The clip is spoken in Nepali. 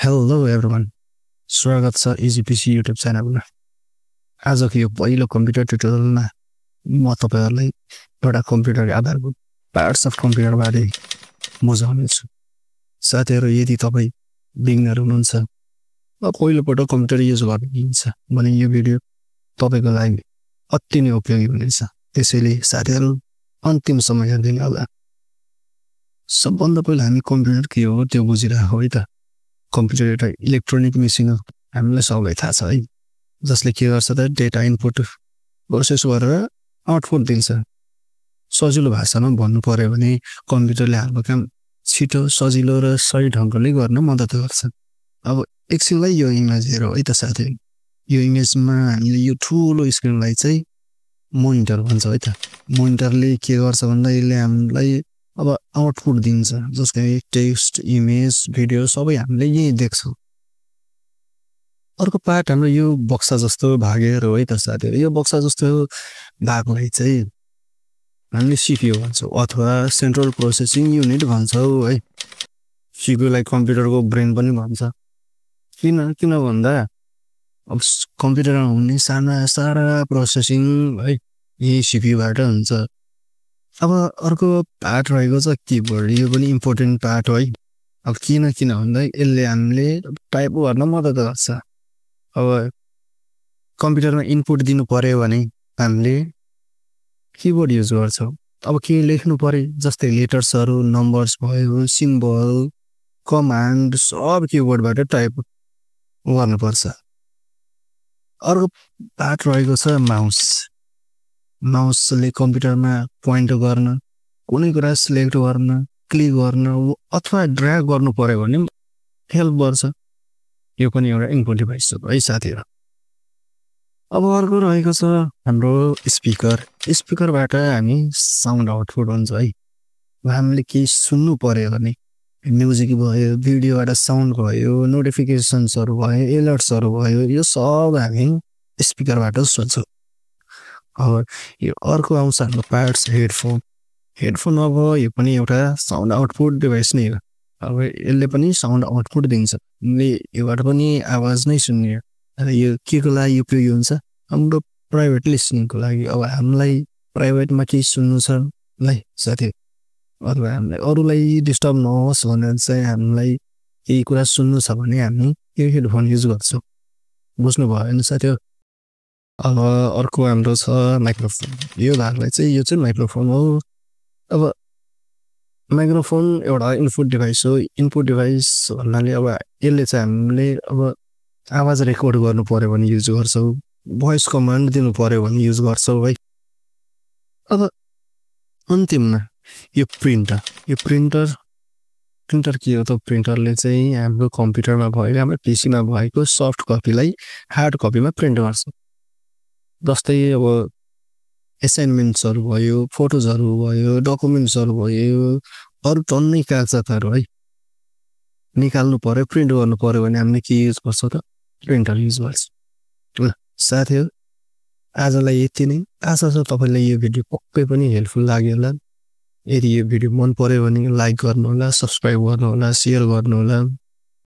हेलो एभ्रिवान स्वागत छ इजीपीसी युट्युब च्यानलमा। आजको यो पहिलो कम्प्युटर ट्युटोरियलमा म तपाईहरुलाई एउटा कम्प्युटरको आधारभूत पार्ट्स अफ कम्प्युटर बारे बुझाउनेछु। साथीहरु, यदि तपाई बिगिनर हुनुहुन्छ वा पहिलो पटक कम्प्युटर युज गर्नुहुन्छ भने यो भिडियो तपाईको लागि अति नै उपयोगी हुनेछ। त्यसैले साथीहरु अन्तिम सम्म हेर्दिनु होला। सबभन्दा पहिला हामी कम्प्युटर के हो त्यो बुझिराखौँ है त। कम्प्युटर एउटा इलेक्ट्रोनिक मेसिन हो, हामीलाई सबैलाई थाहा छ है, जसले के गर्छ त डेटा इनपुट प्रोसेस गरेर आउटपुट दिन्छ। सजिलो भाषामा भन्नु पर्यो भने कम्प्युटरले हाम्रो काम छिटो, सजिलो र सही ढंगले गर्न मद्दत गर्छ। अब एकछिनलाई यो इमेज हेरौँ है त साथी। यो इमेजमा हामीले यो ठुलो स्क्रिनलाई चाहिँ मोनिटर भन्छ है त। मोनिटरले के गर्छ भन्दा यसले हामीलाई अब आउटपुट दिन्छ, जसले टेक्स्ट, इमेज, भिडियो सबै हामीले यही देख्छौं। अर्को पार्ट हाम्रो यो बक्सा जस्तो भागहरु है त साथीहरु। यो बक्सा जस्तो भागलाई चाहिँ हामीले सीपीयू भन्छौं अथवा सेन्ट्रल प्रोसेसिङ युनिट भन्छौं है। सीपीयूलाई कम्प्युटरको ब्रेन पनि भन्छ। किन भन्दा अब कम्प्युटरमा हुने सारा प्रोसेसिङ है यही सीपीयूबाट हुन्छ। अब अर्को पार्ट रहेको छ कीबोर्ड। यो पनि इम्पोर्टेन्ट पार्ट हो है। अब किन भन्दा यसले हामीले टाइप गर्न मद्दत गर्छ। अब कम्प्युटरमा इनपुट दिनु पर्यो भने हामीले कीबोर्ड युज गर्छौं। अब के लेख्नु पर्यो जस्तै लेटर्सहरु, नम्बर्स भयो, सिम्बल, कमान्ड सब कीबोर्डबाट टाइप गर्नुपर्छ। अर्को पार्ट रहेको छ माउस। माउसले कम्प्युटरमा पोइन्ट गर्न, कुनै कुरा सिलेक्ट गर्न, क्लिक गर्न अथवा ड्र्याग गर्नु पर्यो भने हेल्प गर्छ। यो पनि एउटा इनपुट डिभाइस हो है साथीहरु। अब अर्को रहेको छ हाम्रो स्पिकर। स्पिकरबाट हामी साउन्ड आउटपुट हुन्छ है। हामीले के सुन्नु पर्यो भने म्युजिक भयो, भिडियोबाट साउन्ड भयो, नोटिफिकेसन्सहरु भयो, एलर्ट्सहरु भयो, यो सब हामी स्पिकरबाट सुन्छौं। अब यो अर्को आउँछ हाम्रो पार्ट्स हेडफोन। हेडफोन अब यो पनि एउटा साउन्ड आउटपुट डिभाइस नै हो। अब यसले पनि साउन्ड आउटपुट दिन्छ। हामीले योबाट पनि आवाज नै सुन्ने। र यो केको लागि उपयोगी हुन्छ? हाम्रो प्राइभेट लिसनिङको लागि। अब हामीलाई प्राइभेटमा के सुन्नु छ है साथी, अथवा हामीलाई अरूलाई डिस्टर्ब नहोस् भनेर चाहिँ हामीलाई केही कुरा सुन्नु छ भने हामी यो हेडफोन युज गर्छौं। बुझ्नु भयो नि साथीहरु। अब अर्को हाम्रो छ माइक्रोफोन। यो भागलाई चाहिँ यो चाहिँ माइक्रोफोन हो। अब माइक्रोफोन एउटा इनपुट डिभाइस हो। इनपुट डिभाइस भन्नाले अब यसले चाहिँ हामीले अब आवाज रेकर्ड गर्नु पर्यो भने युज गर्छौं, भोइस कमान्ड दिनु पर्यो भने युज गर्छौं है। अब अन्तिममा यो प्रिन्टर। यो प्रिन्टर के हो त? प्रिन्टरले चाहिँ हाम्रो कम्प्युटरमा भएको, हाम्रो पीसीमा भएको सफ्ट कपीलाई हार्ड कपीमा प्रिन्ट गर्छ। जस्तै अब असाइनमेन्ट्सहरु भयो, फोटोजहरु भयो, डकुमेन्ट्सहरु भयो, अरु टन्नै कागजातहरु है निकाल्नु पर्यो, प्रिन्ट गर्नु पर्यो भने हामीले के युज गर्छौं त? प्रिन्टर युज गर्छौं। ल साथीहरु, आजलाई यति नै। आशा छ तपाईलाई यो भिडियो पक्कै पनि हेल्पफुल लाग्यो होला। यदि यो भिडियो मन पर्यो भने लाइक गर्नु होला, सब्स्क्राइब गर्नु होला, शेयर गर्नु होला।